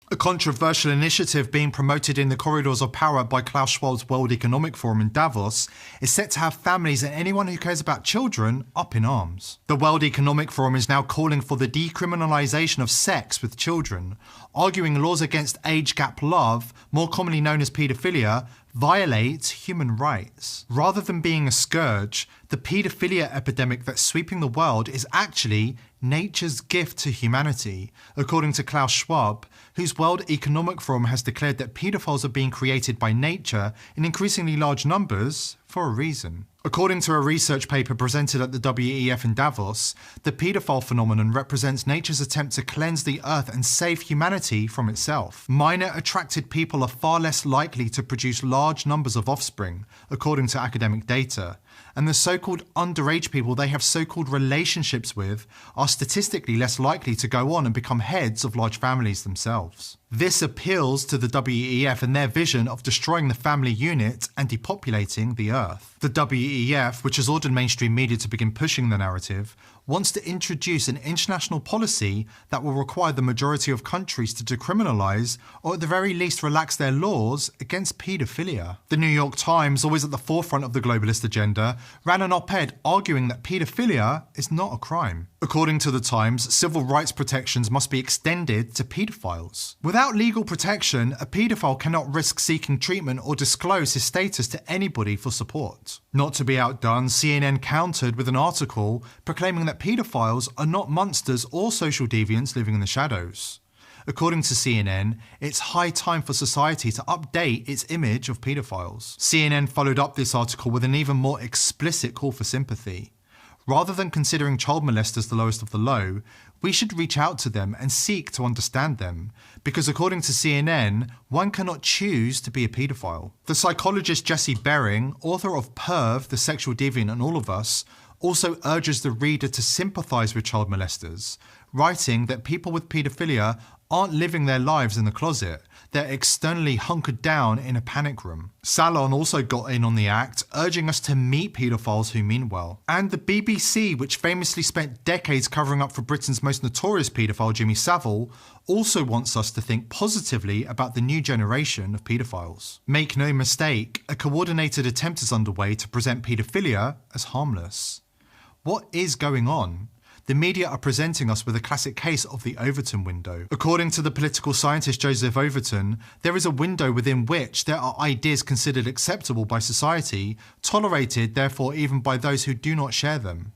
A controversial initiative being promoted in the corridors of power by Klaus Schwab's World Economic Forum in Davos is set to have families and anyone who cares about children up in arms. The World Economic Forum is now calling for the decriminalisation of sex with children, arguing laws against age gap love, more commonly known as paedophilia, violates human rights. Rather than being a scourge, the paedophilia epidemic that's sweeping the world is actually nature's gift to humanity, according to Klaus Schwab, whose World Economic Forum has declared that paedophiles are being created by nature in increasingly large numbers for a reason. According to a research paper presented at the WEF in Davos, the paedophile phenomenon represents nature's attempt to cleanse the earth and save humanity from itself. Minor attracted people are far less likely to produce large numbers of offspring, according to academic data, and the so-called underage people they have so-called relationships with are statistically less likely to go on and become heads of large families themselves. This appeals to the WEF and their vision of destroying the family unit and depopulating the earth. The WEF, which has ordered mainstream media to begin pushing the narrative, wants to introduce an international policy that will require the majority of countries to decriminalise or at the very least relax their laws against paedophilia. The New York Times, always at the forefront of the globalist agenda, ran an op-ed arguing that paedophilia is not a crime. According to the Times, civil rights protections must be extended to paedophiles. Without legal protection, a paedophile cannot risk seeking treatment or disclose his status to anybody for support. Not to be outdone, CNN countered with an article proclaiming that paedophiles are not monsters or social deviants living in the shadows. According to CNN, it's high time for society to update its image of paedophiles. CNN followed up this article with an even more explicit call for sympathy. Rather than considering child molesters the lowest of the low, we should reach out to them and seek to understand them, because according to CNN, one cannot choose to be a paedophile. The psychologist Jesse Bering, author of Perv, The Sexual Deviant and All of Us, also urges the reader to sympathise with child molesters, writing that people with paedophilia aren't living their lives in the closet, they're externally hunkered down in a panic room. Salon also got in on the act, urging us to meet paedophiles who mean well. And the BBC, which famously spent decades covering up for Britain's most notorious paedophile, Jimmy Savile, also wants us to think positively about the new generation of paedophiles. Make no mistake, a coordinated attempt is underway to present paedophilia as harmless. What is going on? The media are presenting us with a classic case of the Overton window. According to the political scientist Joseph Overton, there is a window within which there are ideas considered acceptable by society, tolerated therefore even by those who do not share them.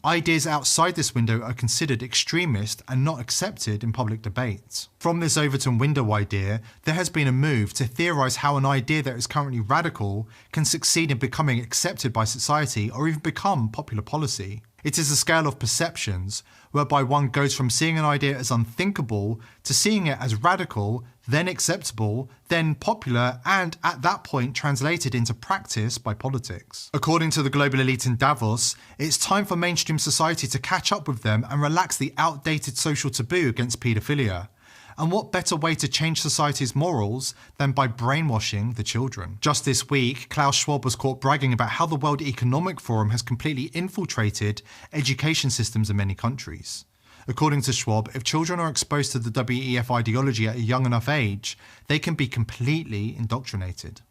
Ideas outside this window are considered extremist and not accepted in public debate. From this Overton window idea, there has been a move to theorise how an idea that is currently radical can succeed in becoming accepted by society or even become popular policy. It is a scale of perceptions, whereby one goes from seeing an idea as unthinkable to seeing it as radical, then acceptable, then popular, and at that point translated into practice by politics. According to the global elite in Davos, it's time for mainstream society to catch up with them and relax the outdated social taboo against paedophilia. And what better way to change society's morals than by brainwashing the children? Just this week, Klaus Schwab was caught bragging about how the World Economic Forum has completely infiltrated education systems in many countries. According to Schwab, if children are exposed to the WEF ideology at a young enough age, they can be completely indoctrinated.